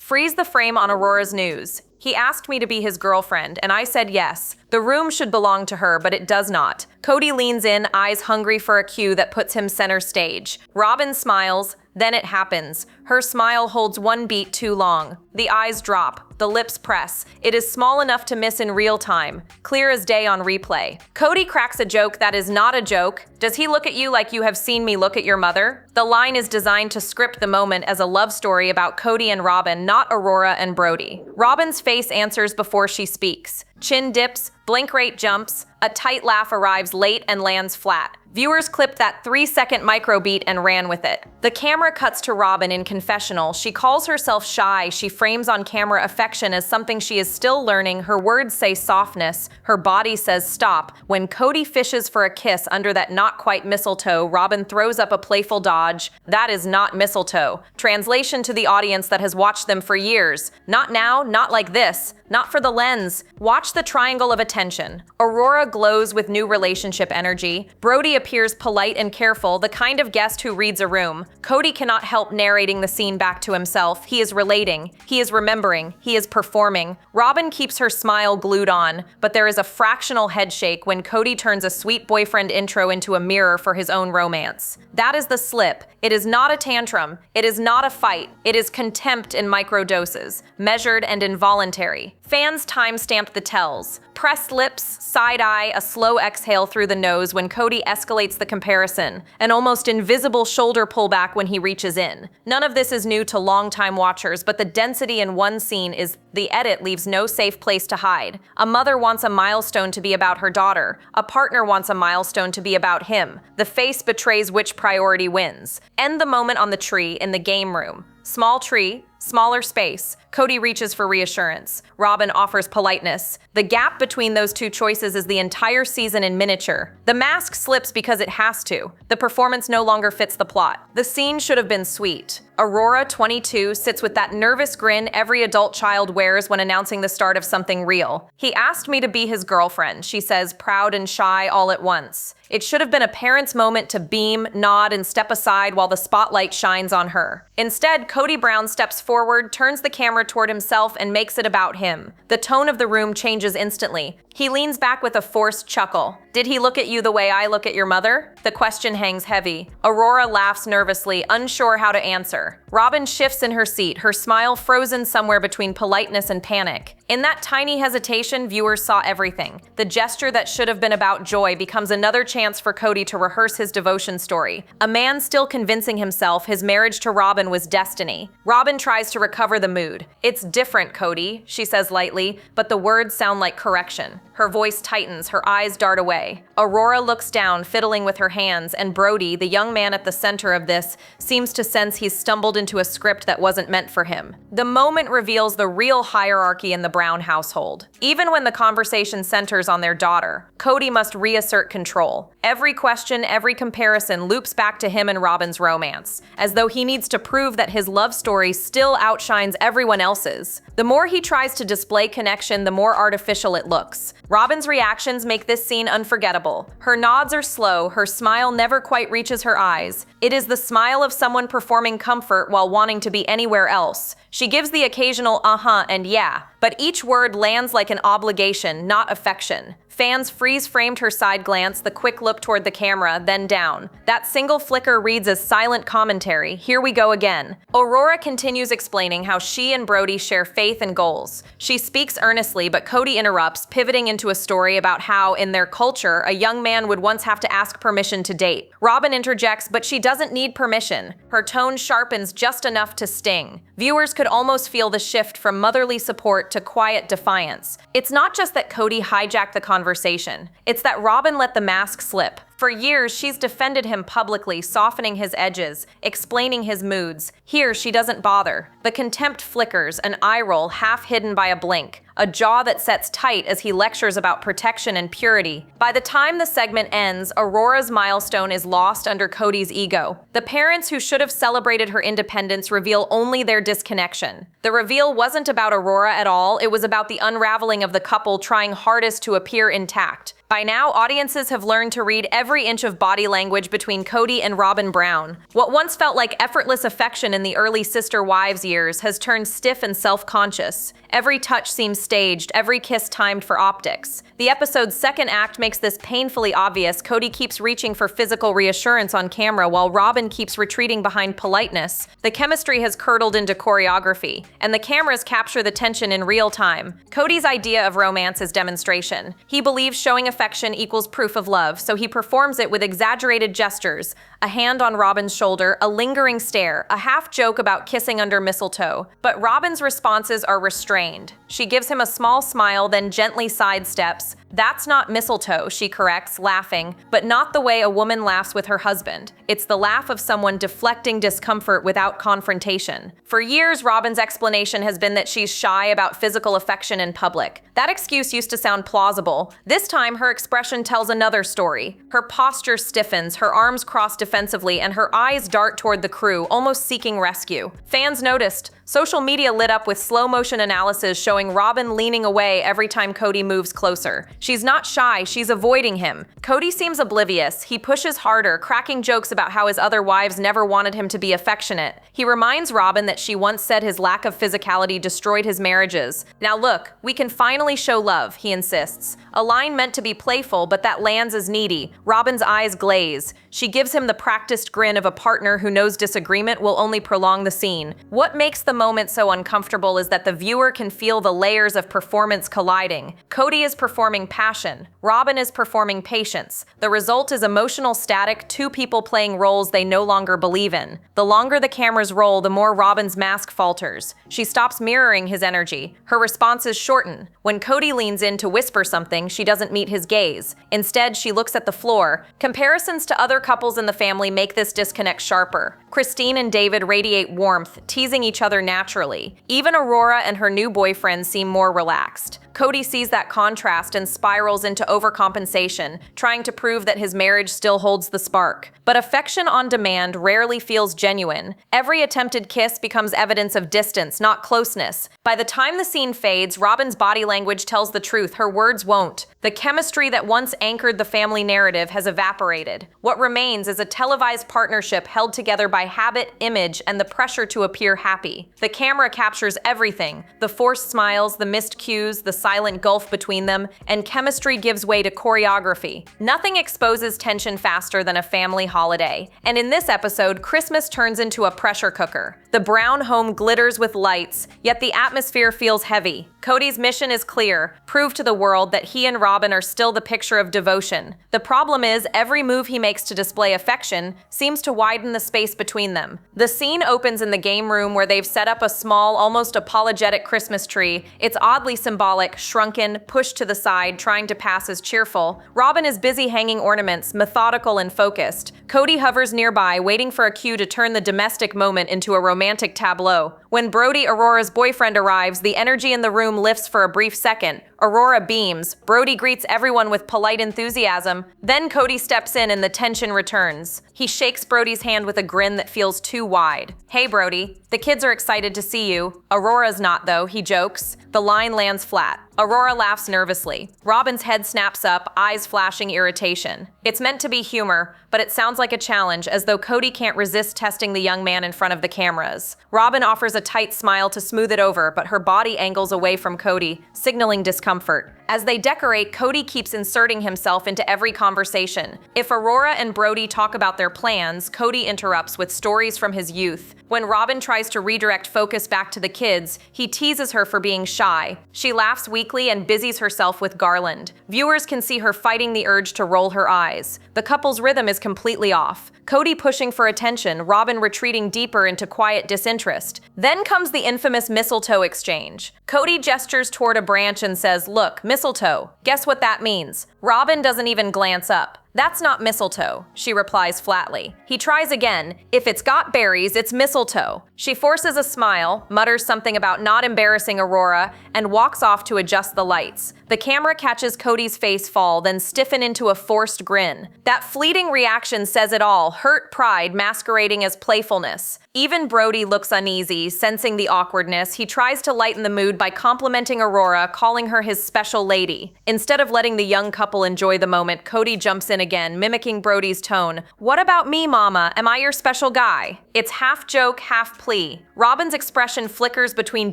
Freeze the frame on Aurora's news. He asked me to be his girlfriend, and I said yes. The room should belong to her, but it does not. Cody leans in, eyes hungry for a cue that puts him center stage. Robyn smiles, then it happens. Her smile holds one beat too long. The eyes drop, the lips press. It is small enough to miss in real time, clear as day on replay. Cody cracks a joke that is not a joke. Does he look at you like you have seen me look at your mother? The line is designed to script the moment as a love story about Cody and Robin, not Aurora and Brody. Robyn's face answers before she speaks. Chin dips, blink rate jumps, a tight laugh arrives late and lands flat. Viewers clipped that 3-second microbeat and ran with it. The camera cuts to Robyn in confessional. She calls herself shy. She frames on camera affection as something she is still learning. Her words say softness. Her body says stop. When Cody fishes for a kiss under that not quite mistletoe, Robyn throws up a playful dodge. That is not mistletoe. Translation to the audience that has watched them for years. Not now, not like this. Not for the lens. Watch the triangle of attention. Aurora glows with new relationship energy. Brody appears polite and careful, the kind of guest who reads a room. Cody cannot help narrating the scene back to himself. He is relating. He is remembering. He is performing. Robyn keeps her smile glued on, but there is a fractional headshake when Cody turns a sweet boyfriend intro into a mirror for his own romance. That is the slip. It is not a tantrum. It is not a fight. It is contempt in microdoses, measured and involuntary. Fans time-stamped the tells. Pressed lips, side eye, a slow exhale through the nose when Cody escalates the comparison, an almost invisible shoulder pullback when he reaches in. None of this is new to longtime watchers, but the density in one scene is the edit leaves no safe place to hide. A mother wants a milestone to be about her daughter. A partner wants a milestone to be about him. The face betrays which priority wins. End the moment on the tree in the game room. Small tree, smaller space. Cody reaches for reassurance. Robyn offers politeness. The gap between those two choices is the entire season in miniature. The mask slips because it has to. The performance no longer fits the plot. The scene should have been sweet. Aurora, 22, sits with that nervous grin every adult child wears when announcing the start of something real. He asked me to be his girlfriend, she says, proud and shy all at once. It should have been a parent's moment to beam, nod, and step aside while the spotlight shines on her. Instead, Cody Brown steps forward, turns the camera toward himself, and makes it about him. The tone of the room changes instantly. He leans back with a forced chuckle. Did he look at you the way I look at your mother? The question hangs heavy. Aurora laughs nervously, unsure how to answer. Robyn shifts in her seat, her smile frozen somewhere between politeness and panic. In that tiny hesitation, viewers saw everything. The gesture that should have been about joy becomes another chance for Cody to rehearse his devotion story. A man still convincing himself his marriage to Robyn was destiny. Robyn tries to recover the mood. It's different, Cody, she says lightly, but the words sound like correction. Her voice tightens, her eyes dart away. Aurora looks down, fiddling with her hands, and Brody, the young man at the center of this, seems to sense he's stumbled into a script that wasn't meant for him. The moment reveals the real hierarchy in the Brown household. Even when the conversation centers on their daughter, Cody must reassert control. Every question, every comparison loops back to him and Robyn's romance, as though he needs to prove that his love story still outshines everyone else's. The more he tries to display connection, the more artificial it looks. Robyn's reactions make this scene unforgettable. Her nods are slow, her smile never quite reaches her eyes. It is the smile of someone performing comfort while wanting to be anywhere else. She gives the occasional uh-huh and yeah, but each word lands like an obligation, not affection. Fans freeze-framed her side glance, the quick look toward the camera, then down. That single flicker reads as silent commentary. Here we go again. Aurora continues explaining how she and Brody share faith and goals. She speaks earnestly, but Cody interrupts, pivoting into a story about how, in their culture, a young man would once have to ask permission to date. Robyn interjects, but she doesn't need permission. Her tone sharpens just enough to sting. Viewers could almost feel the shift from motherly support to quiet defiance. It's not just that Cody hijacked the conversation. It's that Robyn let the mask slip. For years, she's defended him publicly, softening his edges, explaining his moods. Here, she doesn't bother. The contempt flickers, an eye roll half hidden by a blink, a jaw that sets tight as he lectures about protection and purity. By the time the segment ends, Aurora's milestone is lost under Cody's ego. The parents who should have celebrated her independence reveal only their disconnection. The reveal wasn't about Aurora at all, it was about the unraveling of the couple trying hardest to appear intact. By now, audiences have learned to read every inch of body language between Cody and Robyn Brown. What once felt like effortless affection in the early sister-wives years has turned stiff and self-conscious. Every touch seems staged, every kiss timed for optics. The episode's second act makes this painfully obvious. Cody keeps reaching for physical reassurance on camera while Robyn keeps retreating behind politeness. The chemistry has curdled into choreography, and the cameras capture the tension in real time. Cody's idea of romance is demonstration. He believes showing affection equals proof of love, so he performs it with exaggerated gestures, a hand on Robyn's shoulder, a lingering stare, a half-joke about kissing under mistletoe. But Robyn's responses are restrained. She gives him a small smile, then gently sidesteps. "That's not mistletoe," she corrects, laughing, but not the way a woman laughs with her husband. It's the laugh of someone deflecting discomfort without confrontation. For years, Robyn's explanation has been that she's shy about physical affection in public. That excuse used to sound plausible. This time, her expression tells another story. Her posture stiffens, her arms cross defensively, and her eyes dart toward the crew, almost seeking rescue. Fans noticed. Social media lit up with slow-motion analysis showing Robyn leaning away every time Cody moves closer. She's not shy, she's avoiding him. Cody seems oblivious. He pushes harder, cracking jokes about how his other wives never wanted him to be affectionate. He reminds Robyn that she once said his lack of physicality destroyed his marriages. "Now look, we can finally show love," he insists. A line meant to be playful, but that lands as needy. Robyn's eyes glaze. She gives him the practiced grin of a partner who knows disagreement will only prolong the scene. What makes the moment so uncomfortable is that the viewer can feel the layers of performance colliding. Cody is performing passion. Robyn is performing patience. The result is emotional static, two people playing roles they no longer believe in. The longer the cameras roll, the more Robyn's mask falters. She stops mirroring his energy. Her responses shorten. When Cody leans in to whisper something, she doesn't meet his gaze. Instead, she looks at the floor. Comparisons to other couples in the family make this disconnect sharper. Christine and David radiate warmth, teasing each other naturally. Even Aurora and her new boyfriend seem more relaxed. Cody sees that contrast and spirals into overcompensation, trying to prove that his marriage still holds the spark. But affection on demand rarely feels genuine. Every attempted kiss becomes evidence of distance, not closeness. By the time the scene fades, Robyn's body language tells the truth, her words won't. The chemistry that once anchored the family narrative has evaporated. What remains is a televised partnership held together by habit, image, and the pressure to appear happy. The camera captures everything: the forced smiles, the missed cues, the silent gulf between them, and chemistry gives way to choreography. Nothing exposes tension faster than a family holiday. And in this episode, Christmas turns into a pressure cooker. The Brown home glitters with lights, yet the atmosphere feels heavy. Cody's mission is clear: prove to the world that he and Robyn are still the picture of devotion. The problem is, every move he makes to display affection seems to widen the space between them. The scene opens in the game room where they've set up a small, almost apologetic Christmas tree. It's oddly symbolic, shrunken, pushed to the side, trying to pass as cheerful. Robyn is busy hanging ornaments, methodical and focused. Cody hovers nearby, waiting for a cue to turn the domestic moment into a romantic tableau. When Brody, Aurora's boyfriend, arrives, the energy in the room lifts for a brief second. Aurora beams. Brody greets everyone with polite enthusiasm. Then Cody steps in and the tension returns. He shakes Brody's hand with a grin that feels too wide. "Hey, Brody. The kids are excited to see you." Aurora's not, though, he jokes. The line lands flat. Aurora laughs nervously. Robyn's head snaps up, eyes flashing irritation. It's meant to be humor, but it sounds like a challenge, as though Cody can't resist testing the young man in front of the cameras. Robyn offers a tight smile to smooth it over, but her body angles away from Cody, signaling discomfort. As they decorate, Cody keeps inserting himself into every conversation. If Aurora and Brody talk about their plans, Cody interrupts with stories from his youth. When Robyn tries to redirect focus back to the kids, he teases her for being shy. She laughs weakly and busies herself with garland. Viewers can see her fighting the urge to roll her eyes. The couple's rhythm is completely off. Cody pushing for attention, Robyn retreating deeper into quiet disinterest. Then comes the infamous mistletoe exchange. Cody gestures toward a branch and says, "Look, mistletoe. Guess what that means?" Robyn doesn't even glance up. "That's not mistletoe," she replies flatly. He tries again. "If it's got berries, it's mistletoe." She forces a smile, mutters something about not embarrassing Aurora, and walks off to adjust the lights. The camera catches Cody's face fall, then stiffen into a forced grin. That fleeting reaction says it all, hurt pride masquerading as playfulness. Even Brody looks uneasy, sensing the awkwardness. He tries to lighten the mood by complimenting Aurora, calling her his special lady. Instead of letting the young couple enjoy the moment, Cody jumps in again, mimicking Brody's tone. "What about me, mama? Am I your special guy?" It's half joke, half plea. Robyn's expression flickers between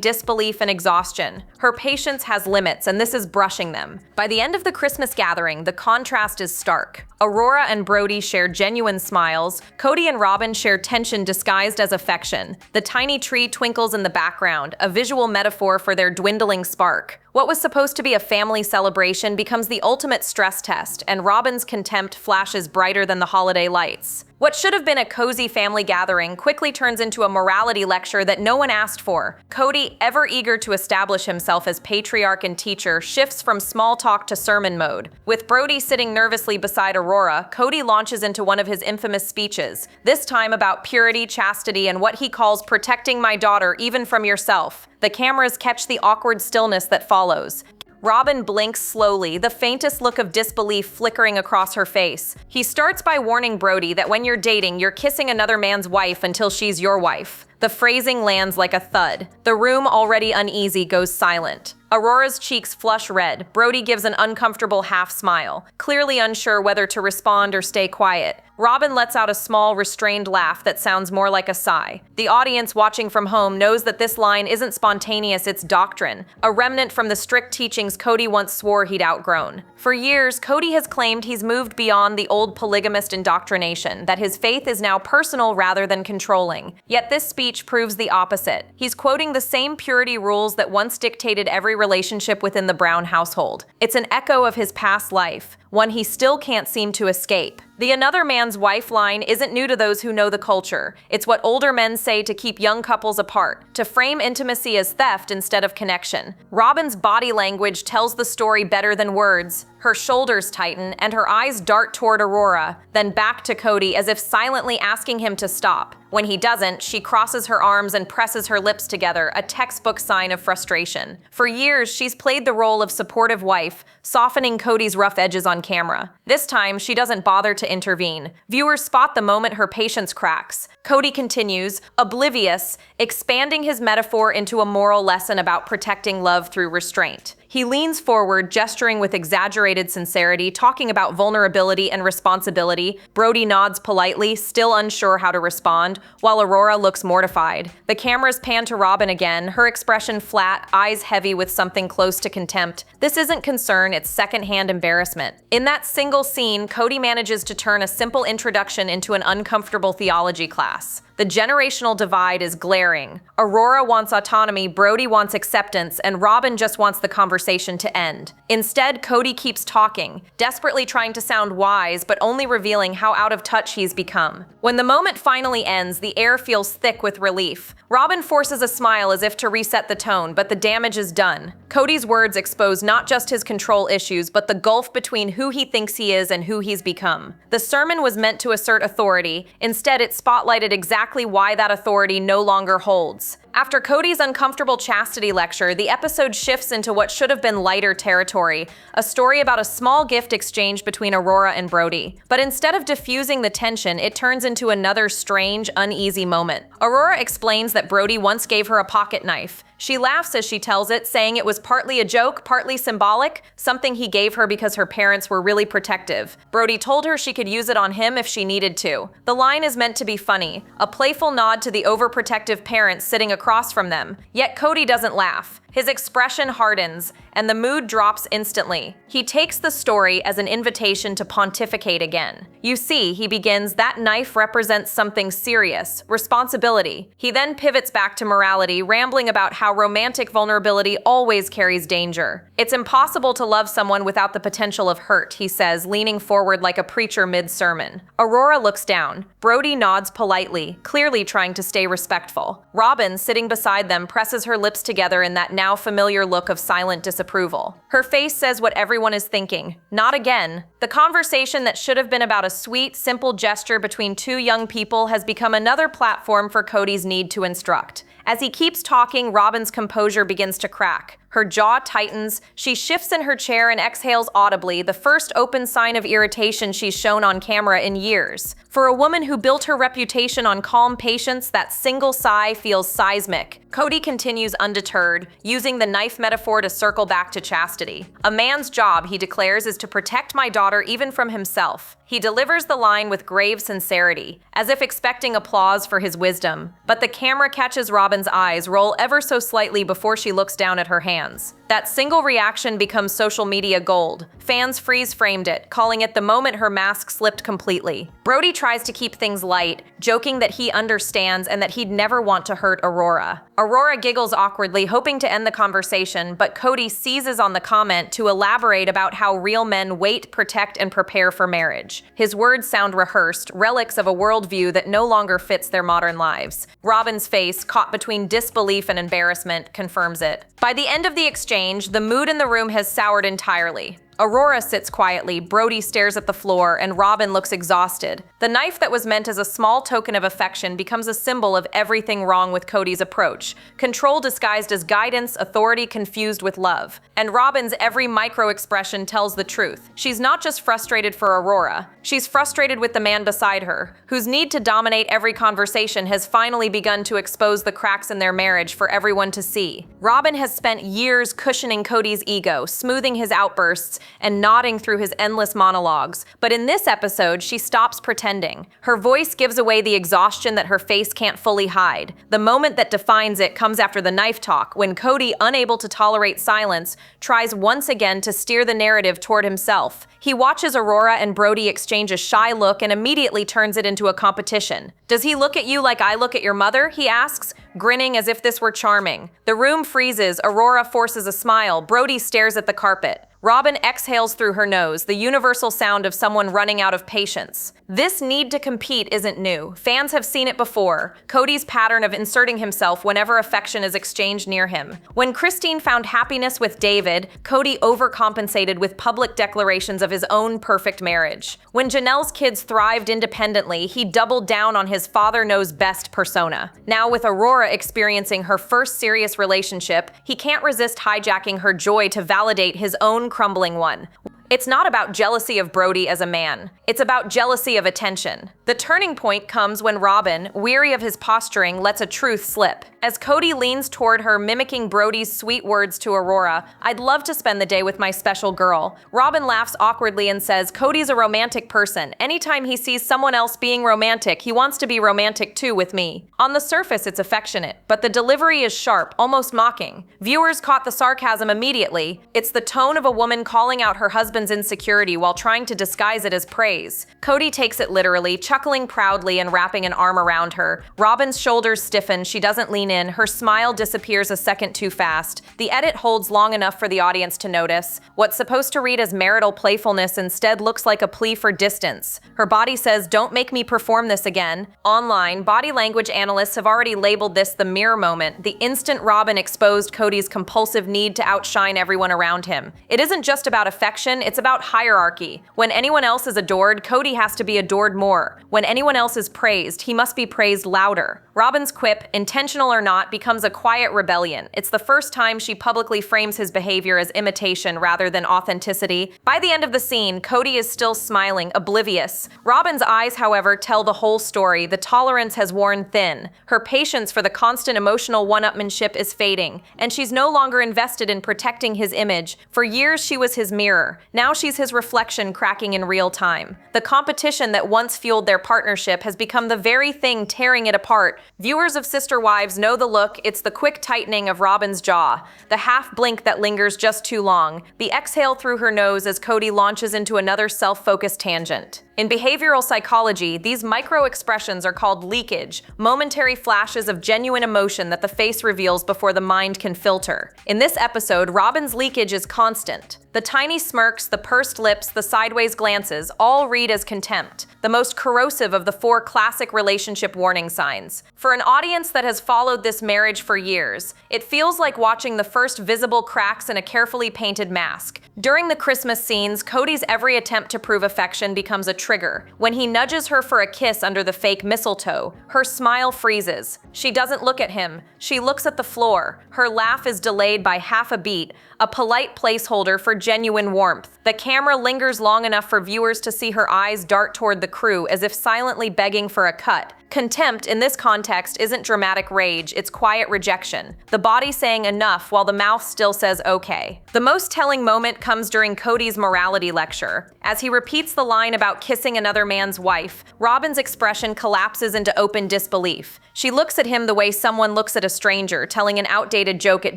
disbelief and exhaustion. Her patience has limits, and this is brushing them. By the end of the Christmas gathering, the contrast is stark. Aurora and Brody share genuine smiles. Cody and Robin share tension disguised as affection. The tiny tree twinkles in the background, a visual metaphor for their dwindling spark. What was supposed to be a family celebration becomes the ultimate stress test, and Robyn's contempt flashes brighter than the holiday lights. What should have been a cozy family gathering quickly turns into a morality lecture that no one asked for. Cody, ever eager to establish himself as patriarch and teacher, shifts from small talk to sermon mode. With Brody sitting nervously beside Aurora, Cody launches into one of his infamous speeches, this time about purity, chastity, and what he calls protecting my daughter even from yourself. The cameras catch the awkward stillness that follows. Robyn blinks slowly, the faintest look of disbelief flickering across her face. He starts by warning Brody that when you're dating, you're kissing another man's wife until she's your wife. The phrasing lands like a thud. The room, already uneasy, goes silent. Aurora's cheeks flush red. Brody gives an uncomfortable half smile, clearly unsure whether to respond or stay quiet. Robyn lets out a small, restrained laugh that sounds more like a sigh. The audience watching from home knows that this line isn't spontaneous, it's doctrine, a remnant from the strict teachings Cody once swore he'd outgrown. For years, Cody has claimed he's moved beyond the old polygamist indoctrination, that his faith is now personal rather than controlling. Yet this speech proves the opposite. He's quoting the same purity rules that once dictated every relationship within the Brown household. It's an echo of his past life, one he still can't seem to escape. The another man's wife line isn't new to those who know the culture. It's what older men say to keep young couples apart, to frame intimacy as theft instead of connection. Robyn's body language tells the story better than words. Her shoulders tighten, and her eyes dart toward Aurora, then back to Cody as if silently asking him to stop. When he doesn't, she crosses her arms and presses her lips together, a textbook sign of frustration. For years, she's played the role of supportive wife, softening Cody's rough edges on camera. This time, she doesn't bother to intervene. Viewers spot the moment her patience cracks. Cody continues, oblivious, expanding his metaphor into a moral lesson about protecting love through restraint. He leans forward, gesturing with exaggerated sincerity, talking about vulnerability and responsibility. Brody nods politely, still unsure how to respond, while Aurora looks mortified. The cameras pan to Robyn again, her expression flat, eyes heavy with something close to contempt. This isn't concern, it's secondhand embarrassment. In that single scene, Cody manages to turn a simple introduction into an uncomfortable theology class. The generational divide is glaring. Aurora wants autonomy, Brody wants acceptance, and Robyn just wants the conversation to end. Instead, Cody keeps talking, desperately trying to sound wise, but only revealing how out of touch he's become. When the moment finally ends, the air feels thick with relief. Robyn forces a smile as if to reset the tone, but the damage is done. Cody's words expose not just his control issues, but the gulf between who he thinks he is and who he's become. The sermon was meant to assert authority. Instead, it spotlighted exactly why that authority no longer holds. After Cody's uncomfortable chastity lecture, the episode shifts into what should have been lighter territory, a story about a small gift exchange between Aurora and Brody. But instead of diffusing the tension, it turns into another strange, uneasy moment. Aurora explains that Brody once gave her a pocket knife. She laughs as she tells it, saying it was partly a joke, partly symbolic, something he gave her because her parents were really protective. Brody told her she could use it on him if she needed to. The line is meant to be funny, a playful nod to the overprotective parents sitting across from them. Yet Cody doesn't laugh. His expression hardens, and the mood drops instantly. He takes the story as an invitation to pontificate again. You see, he begins, that knife represents something serious, responsibility. He then pivots back to morality, rambling about how how romantic vulnerability always carries danger. It's impossible to love someone without the potential of hurt, he says, leaning forward like a preacher mid-sermon. Aurora looks down. Brody nods politely, clearly trying to stay respectful. Robyn, sitting beside them, presses her lips together in that now familiar look of silent disapproval. Her face says what everyone is thinking. Not again. The conversation that should have been about a sweet, simple gesture between two young people has become another platform for Cody's need to instruct. As he keeps talking, Robyn's composure begins to crack. Her jaw tightens, she shifts in her chair and exhales audibly, the first open sign of irritation she's shown on camera in years. For a woman who built her reputation on calm patience, that single sigh feels seismic. Cody continues undeterred, using the knife metaphor to circle back to chastity. A man's job, he declares, is to protect my daughter even from himself. He delivers the line with grave sincerity, as if expecting applause for his wisdom. But the camera catches Robyn's eyes roll ever so slightly before she looks down at her hands. That single reaction becomes social media gold. Fans freeze-framed it, calling it the moment her mask slipped completely. Brody tries to keep things light, joking that he understands and that he'd never want to hurt Aurora. Aurora giggles awkwardly, hoping to end the conversation, but Cody seizes on the comment to elaborate about how real men wait, protect, and prepare for marriage. His words sound rehearsed, relics of a worldview that no longer fits their modern lives. Robyn's face, caught between disbelief and embarrassment, confirms it. By the end of the exchange, the mood in the room has soured entirely. Aurora sits quietly, Brody stares at the floor, and Robyn looks exhausted. The knife that was meant as a small token of affection becomes a symbol of everything wrong with Cody's approach. Control disguised as guidance, authority confused with love. And Robyn's every micro-expression tells the truth. She's not just frustrated for Aurora, she's frustrated with the man beside her, whose need to dominate every conversation has finally begun to expose the cracks in their marriage for everyone to see. Robyn has spent years cushioning Cody's ego, smoothing his outbursts, and nodding through his endless monologues. But in this episode, she stops pretending. Her voice gives away the exhaustion that her face can't fully hide. The moment that defines it comes after the knife talk, when Cody, unable to tolerate silence, tries once again to steer the narrative toward himself. He watches Aurora and Brody exchange a shy look and immediately turns it into a competition. "Does he look at you like I look at your mother?" he asks, grinning as if this were charming. The room freezes, Aurora forces a smile, Brody stares at the carpet. Robyn exhales through her nose, the universal sound of someone running out of patience. This need to compete isn't new. Fans have seen it before. Cody's pattern of inserting himself whenever affection is exchanged near him. When Christine found happiness with David, Cody overcompensated with public declarations of his own perfect marriage. When Janelle's kids thrived independently, he doubled down on his father-knows-best persona. Now, with Aurora experiencing her first serious relationship, he can't resist hijacking her joy to validate his own crumbling one. It's not about jealousy of Brody as a man. It's about jealousy of attention. The turning point comes when Robyn, weary of his posturing, lets a truth slip. As Cody leans toward her, mimicking Brody's sweet words to Aurora, "I'd love to spend the day with my special girl." Robyn laughs awkwardly and says, "Cody's a romantic person. Anytime he sees someone else being romantic, he wants to be romantic too with me." On the surface, it's affectionate, but the delivery is sharp, almost mocking. Viewers caught the sarcasm immediately. It's the tone of a woman calling out her husband's insecurity while trying to disguise it as praise. Cody takes it literally, chuckling proudly and wrapping an arm around her. Robyn's shoulders stiffen, she doesn't lean in, her smile disappears a second too fast. The edit holds long enough for the audience to notice. What's supposed to read as marital playfulness instead looks like a plea for distance. Her body says, "Don't make me perform this again." Online, body language analysts have already labeled this the mirror moment, the instant Robyn exposed Cody's compulsive need to outshine everyone around him. It isn't just about affection, it's about hierarchy. When anyone else is adored, Cody has to be adored more. When anyone else is praised, he must be praised louder. Robyn's quip, intentional or not, becomes a quiet rebellion. It's the first time she publicly frames his behavior as imitation rather than authenticity. By the end of the scene, Cody is still smiling, oblivious. Robyn's eyes, however, tell the whole story. The tolerance has worn thin. Her patience for the constant emotional one-upmanship is fading, and she's no longer invested in protecting his image. For years, she was his mirror. Now she's his reflection cracking in real time. The competition that once fueled their partnership has become the very thing tearing it apart. Viewers of Sister Wives know the look. It's the quick tightening of Robyn's jaw, the half blink that lingers just too long, the exhale through her nose as Cody launches into another self-focused tangent. In behavioral psychology, these micro-expressions are called leakage, momentary flashes of genuine emotion that the face reveals before the mind can filter. In this episode, Robyn's leakage is constant. The tiny smirks, the pursed lips, the sideways glances all read as contempt, the most corrosive of the 4 classic relationship warning signs. For an audience that has followed this marriage for years, it feels like watching the first visible cracks in a carefully painted mask. During the Christmas scenes, Cody's every attempt to prove affection becomes a trigger. When he nudges her for a kiss under the fake mistletoe, her smile freezes. She doesn't look at him. She looks at the floor. Her laugh is delayed by half a beat, a polite placeholder for genuine warmth. The camera lingers long enough for viewers to see her eyes dart toward the crew as if silently begging for a cut. Contempt in this context isn't dramatic rage, it's quiet rejection. The body saying enough while the mouth still says okay. The most telling moment comes during Cody's morality lecture. As he repeats the line about kissing another man's wife, Robyn's expression collapses into open disbelief. She looks at him the way someone looks at a stranger telling an outdated joke at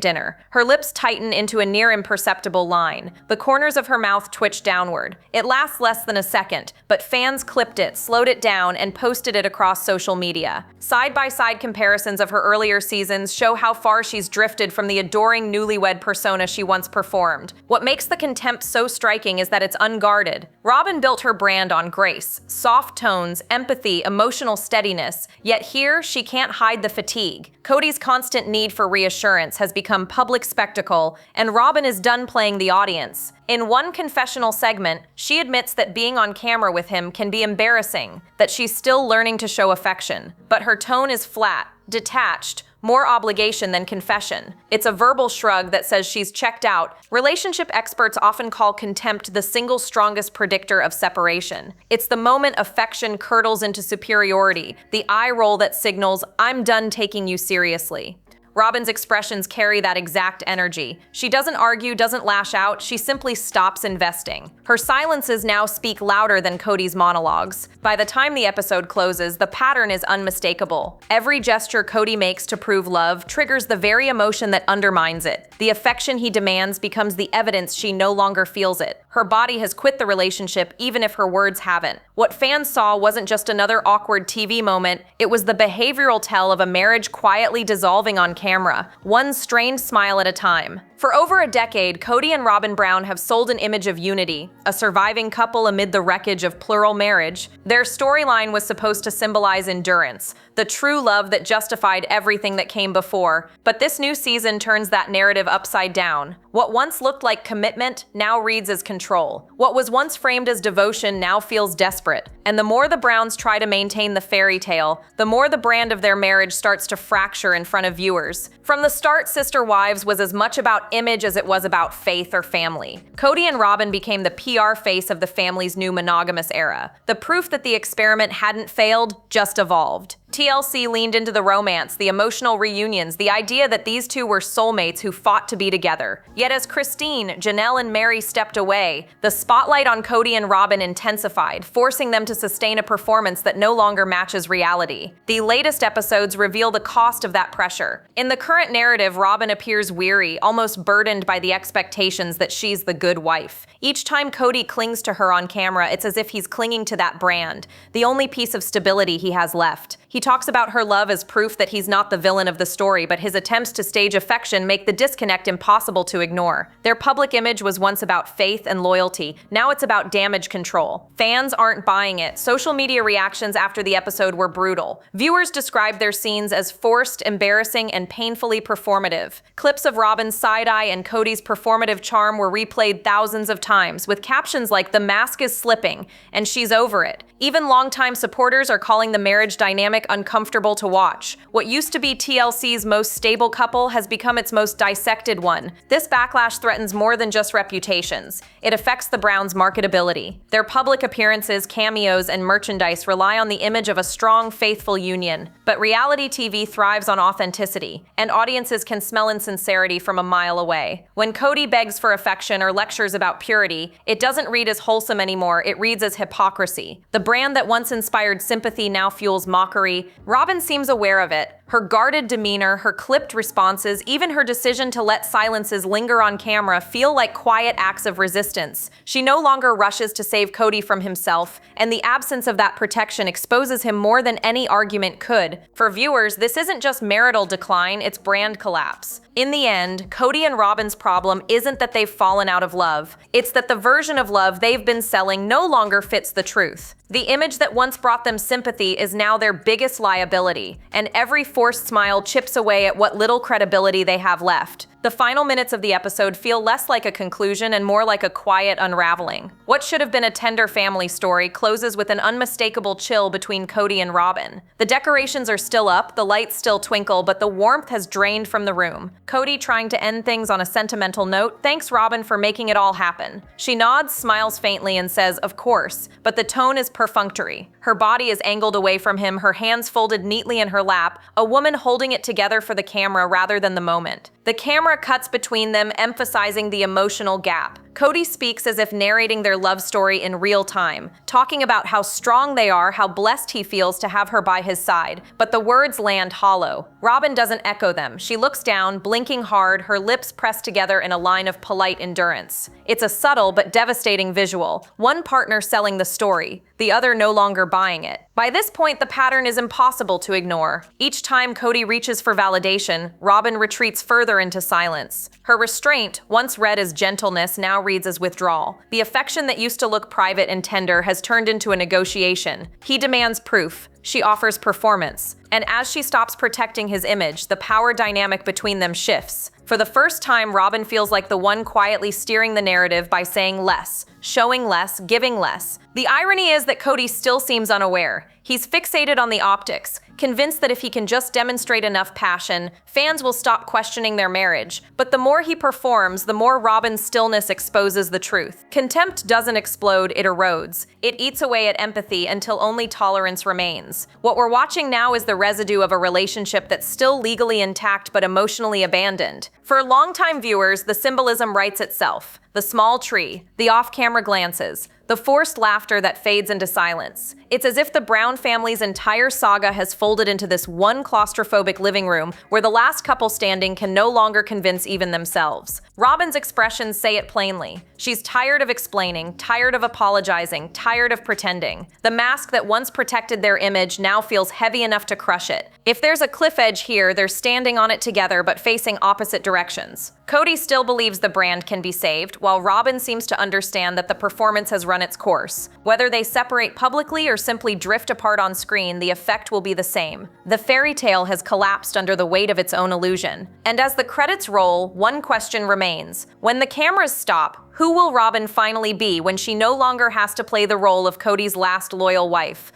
dinner. Her lips tighten into a near imperceptible line. The corners of her mouth twitch downward. It lasts less than a second, but fans clipped it, slowed it down, and posted it across social media. Side-by-side comparisons of her earlier seasons show how far she's drifted from the adoring newlywed persona she once performed. What makes the contempt so striking is that it's unguarded. Robyn built her brand on grace, soft tones, empathy, emotional steadiness, yet here she can't hide the fatigue. Cody's constant need for reassurance has become public spectacle, and Robyn is done playing the audience. In one confessional segment, she admits that being on camera with him can be embarrassing, that she's still learning to show affection. But her tone is flat, detached, more obligation than confession. It's a verbal shrug that says she's checked out. Relationship experts often call contempt the single strongest predictor of separation. It's the moment affection curdles into superiority, the eye roll that signals, "I'm done taking you seriously." Robyn's expressions carry that exact energy. She doesn't argue, doesn't lash out, she simply stops investing. Her silences now speak louder than Cody's monologues. By the time the episode closes, the pattern is unmistakable. Every gesture Cody makes to prove love triggers the very emotion that undermines it. The affection he demands becomes the evidence she no longer feels it. Her body has quit the relationship even if her words haven't. What fans saw wasn't just another awkward TV moment, it was the behavioral tell of a marriage quietly dissolving on camera, one strained smile at a time. For over a decade, Cody and Robyn Brown have sold an image of unity, a surviving couple amid the wreckage of plural marriage. Their storyline was supposed to symbolize endurance, the true love that justified everything that came before. But this new season turns that narrative upside down. What once looked like commitment now reads as control. What was once framed as devotion now feels desperate. And the more the Browns try to maintain the fairy tale, the more the brand of their marriage starts to fracture in front of viewers. From the start, Sister Wives was as much about image as it was about faith or family. Cody and Robyn became the PR face of the family's new monogamous era. The proof that the experiment hadn't failed, just evolved. TLC leaned into the romance, the emotional reunions, the idea that these two were soulmates who fought to be together. Yet as Christine, Janelle, and Mary stepped away, the spotlight on Cody and Robyn intensified, forcing them to sustain a performance that no longer matches reality. The latest episodes reveal the cost of that pressure. In the current narrative, Robyn appears weary, almost burdened by the expectations that she's the good wife. Each time Cody clings to her on camera, it's as if he's clinging to that brand, the only piece of stability he has left. He talks about her love as proof that he's not the villain of the story, but his attempts to stage affection make the disconnect impossible to ignore. Their public image was once about faith and loyalty. Now it's about damage control. Fans aren't buying it. Social media reactions after the episode were brutal. Viewers described their scenes as forced, embarrassing, and painfully performative. Clips of Robyn's side-eye and Cody's performative charm were replayed thousands of times, with captions like "the mask is slipping" and "she's over it." Even longtime supporters are calling the marriage dynamic uncomfortable to watch. What used to be TLC's most stable couple has become its most dissected one. This backlash threatens more than just reputations. It affects the Browns' marketability. Their public appearances, cameos, and merchandise rely on the image of a strong, faithful union. But reality TV thrives on authenticity, and audiences can smell insincerity from a mile away. When Cody begs for affection or lectures about purity, it doesn't read as wholesome anymore, it reads as hypocrisy. The brand that once inspired sympathy now fuels mockery. Robyn seems aware of it. Her guarded demeanor, her clipped responses, even her decision to let silences linger on camera feel like quiet acts of resistance. She no longer rushes to save Cody from himself, and the absence of that protection exposes him more than any argument could. For viewers, this isn't just marital decline, it's brand collapse. In the end, Cody and Robin's problem isn't that they've fallen out of love. It's that the version of love they've been selling no longer fits the truth. The image that once brought them sympathy is now their biggest liability, and every forced smile chips away at what little credibility they have left. The final minutes of the episode feel less like a conclusion and more like a quiet unraveling. What should have been a tender family story closes with an unmistakable chill between Cody and Robin. The decorations are still up, the lights still twinkle, but the warmth has drained from the room. Cody, trying to end things on a sentimental note, thanks Robin for making it all happen. She nods, smiles faintly, and says, "Of course," but the tone is perfunctory. Her body is angled away from him, her hands folded neatly in her lap, a woman holding it together for the camera rather than the moment. The camera cuts between them, emphasizing the emotional gap. Cody speaks as if narrating their love story in real time, talking about how strong they are, how blessed he feels to have her by his side, but the words land hollow. Robin doesn't echo them. She looks down, blinking hard, her lips pressed together in a line of polite endurance. It's a subtle but devastating visual, one partner selling the story, the other no longer buying it. By this point, the pattern is impossible to ignore. Each time Cody reaches for validation, Robin retreats further into silence. Her restraint, once read as gentleness, now reads as withdrawal. The affection that used to look private and tender has turned into a negotiation. He demands proof. She offers performance. And as she stops protecting his image, the power dynamic between them shifts. For the first time, Robin feels like the one quietly steering the narrative by saying less, showing less, giving less. The irony is that Cody still seems unaware. He's fixated on the optics, convinced that if he can just demonstrate enough passion, fans will stop questioning their marriage. But the more he performs, the more Robin's stillness exposes the truth. Contempt doesn't explode, it erodes. It eats away at empathy until only tolerance remains. What we're watching now is the residue of a relationship that's still legally intact but emotionally abandoned. For longtime viewers, the symbolism writes itself. The small tree, the off-camera glances, the forced laughter that fades into silence. It's as if the Brown family's entire saga has folded into this one claustrophobic living room where the last couple standing can no longer convince even themselves. Robin's expressions say it plainly. She's tired of explaining, tired of apologizing, tired of pretending. The mask that once protected their image now feels heavy enough to crush it. If there's a cliff edge here, they're standing on it together but facing opposite directions. Cody still believes the brand can be saved, while Robin seems to understand that the performance has run its course. Whether they separate publicly or simply drift apart on screen, the effect will be the same. The fairy tale has collapsed under the weight of its own illusion. And as the credits roll, one question remains. When the cameras stop, who will Robin finally be when she no longer has to play the role of Cody's last loyal wife?